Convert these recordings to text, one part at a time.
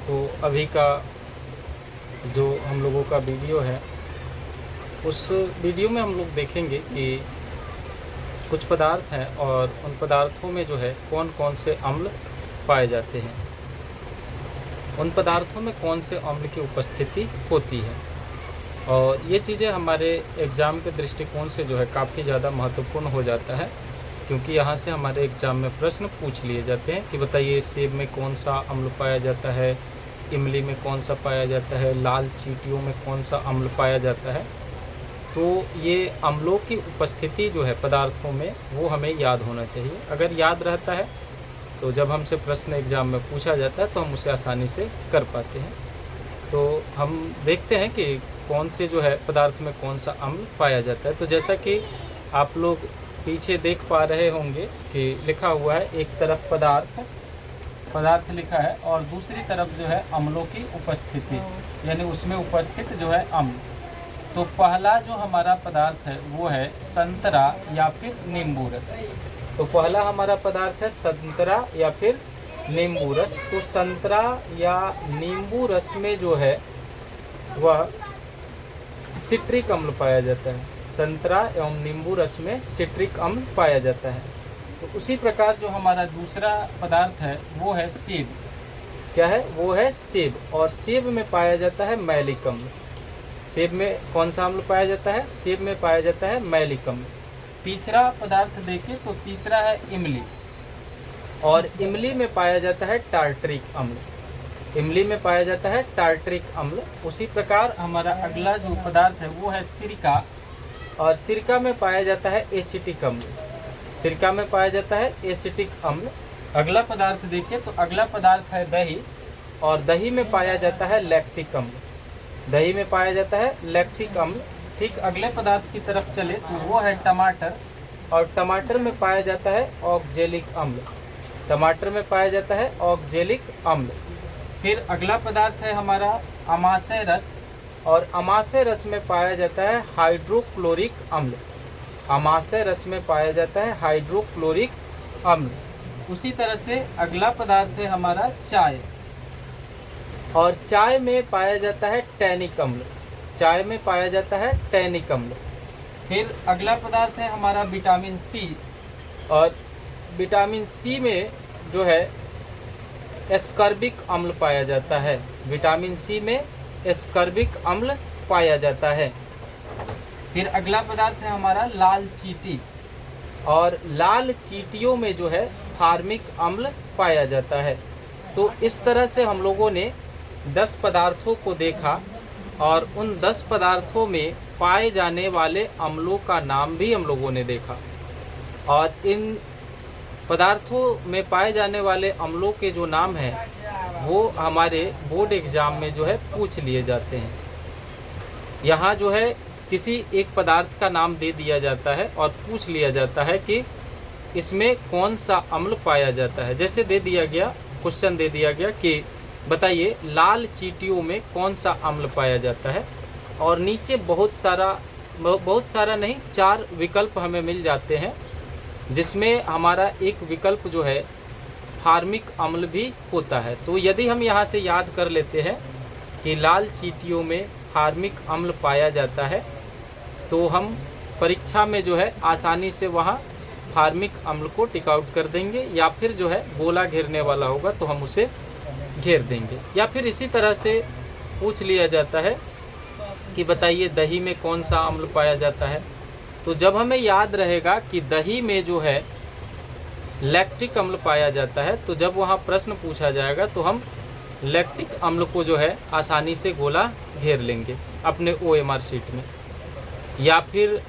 तो अभी का जो हम लोगों का वीडियो है, उस वीडियो में हम लोग देखेंगे कि कुछ पदार्थ हैं और उन पदार्थों में जो है कौन कौन से अम्ल पाए जाते हैं, उन पदार्थों में कौन से अम्ल की उपस्थिति होती है। और ये चीज़ें हमारे एग्ज़ाम के दृष्टिकोण से जो है काफ़ी ज़्यादा महत्वपूर्ण हो जाता है, क्योंकि यहाँ से हमारे एग्ज़ाम में प्रश्न पूछ लिए जाते हैं कि बताइए सेब में कौन सा अम्ल पाया जाता है, इमली में कौन सा पाया जाता है, लाल चींटियों में कौन सा अम्ल पाया जाता है। तो ये अम्लों की उपस्थिति जो है पदार्थों में, वो हमें याद होना चाहिए। अगर याद रहता है तो जब हमसे प्रश्न एग्ज़ाम में पूछा जाता है तो हम उसे आसानी से कर पाते हैं। तो हम देखते हैं कि कौन से जो है पदार्थ में कौन सा अम्ल पाया जाता है। तो जैसा कि आप लोग पीछे देख पा रहे होंगे कि लिखा हुआ है, एक तरफ पदार्थ लिखा है और दूसरी तरफ जो है अम्लों की उपस्थिति, यानी उसमें उपस्थित जो है अम्ल। तो पहला जो हमारा पदार्थ है वो है संतरा या फिर नींबू रस। तो पहला हमारा पदार्थ है संतरा या फिर नींबू रस। तो संतरा या नींबू रस में जो है वह सिट्रिक अम्ल पाया जाता है। संतरा एवं नींबू रस में सिट्रिक अम्ल पाया जाता है। तो उसी प्रकार जो हमारा दूसरा पदार्थ है वो है सेब। क्या है? वो है सेब, और सेब में पाया जाता है मैलिक अम्ल। सेब में कौन सा अम्ल पाया जाता है? सेब में पाया जाता है मैलिक अम्ल। तीसरा पदार्थ देखें तो तीसरा है इमली, और इमली में पाया जाता है टार्टरिक अम्ल। इमली में पाया जाता है टार्टरिक अम्ल। उसी प्रकार हमारा अगला जो पदार्थ है वो है सिरका, और सिरका में पाया जाता है एसिटिक अम्ल। सिरका में पाया जाता है एसिटिक अम्ल। अगला पदार्थ देखिए तो अगला पदार्थ है दही, और दही में पाया जाता है लैक्टिक अम्ल। दही में पाया जाता है लैक्टिक अम्ल। ठीक अगले पदार्थ की तरफ चले तो वो है टमाटर, और टमाटर में पाया जाता है ऑक्जेलिक अम्ल। टमाटर में पाया जाता है ऑक्जेलिक अम्ल। फिर अगला पदार्थ है हमारा अमाशय रस, और अमाशय रस में पाया जाता है हाइड्रोक्लोरिक अम्ल। अमाशय रस में पाया जाता है हाइड्रोक्लोरिक अम्ल। उसी तरह से अगला पदार्थ है हमारा चाय, और चाय में पाया जाता है टैनिक अम्ल। चाय में पाया जाता है टैनिक अम्ल। फिर अगला पदार्थ है हमारा विटामिन सी, और विटामिन सी में जो है एस्कर्बिक अम्ल पाया जाता है। विटामिन सी में एस्कर्बिक अम्ल पाया जाता है। फिर अगला पदार्थ है हमारा लाल चींटी, और लाल चींटियों में जो है फार्मिक अम्ल पाया जाता है। तो इस तरह से हम लोगों ने 10 पदार्थों को देखा, और उन 10 पदार्थों में पाए जाने वाले अम्लों का नाम भी हम लोगों ने देखा, और इन पदार्थों में पाए जाने वाले अम्लों के जो नाम हैं वो हमारे बोर्ड एग्ज़ाम में जो है पूछ लिए जाते हैं। यहाँ जो है किसी एक पदार्थ का नाम दे दिया जाता है और पूछ लिया जाता है कि इसमें कौन सा अम्ल पाया जाता है। जैसे दे दिया गया, क्वेश्चन दे दिया गया कि बताइए लाल चींटियों में कौन सा अम्ल पाया जाता है, और नीचे बहुत सारा नहीं, 4 विकल्प हमें मिल जाते हैं, जिसमें हमारा एक विकल्प जो है फार्मिक अम्ल भी होता है। तो यदि हम यहाँ से याद कर लेते हैं कि लाल चींटियों में फार्मिक अम्ल पाया जाता है, तो हम परीक्षा में जो है आसानी से वहाँ फार्मिक अम्ल को टिक आउट कर देंगे, या फिर जो है गोला घेरने वाला होगा तो हम उसे घेर देंगे। या फिर इसी तरह से पूछ लिया जाता है कि बताइए दही में कौन सा अम्ल पाया जाता है। तो जब हमें याद रहेगा कि दही में जो है लैक्टिक अम्ल पाया जाता है, तो जब वहाँ प्रश्न पूछा जाएगा तो हम लैक्टिक अम्ल को जो है आसानी से गोला घेर लेंगे अपने OMR शीट में। या फिर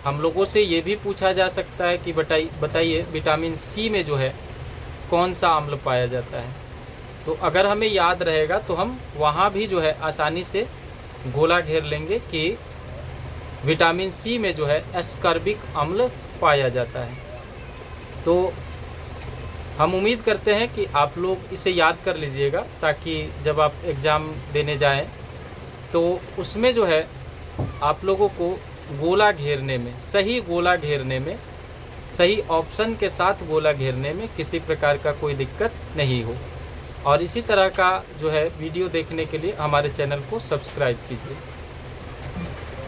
हम लोगों से ये भी पूछा जा सकता है कि बताइए विटामिन सी में जो है कौन सा अम्ल पाया जाता है। तो अगर हमें याद रहेगा तो हम वहाँ भी जो है आसानी से गोला घेर लेंगे कि विटामिन सी में जो है एस्कर्बिक अम्ल पाया जाता है। तो हम उम्मीद करते हैं कि आप लोग इसे याद कर लीजिएगा, ताकि जब आप एग्ज़ाम देने जाएं तो उसमें जो है आप लोगों को गोला घेरने में, सही गोला घेरने में, सही ऑप्शन के साथ गोला घेरने में किसी प्रकार का कोई दिक्कत नहीं हो। और इसी तरह का जो है वीडियो देखने के लिए हमारे चैनल को सब्सक्राइब कीजिए।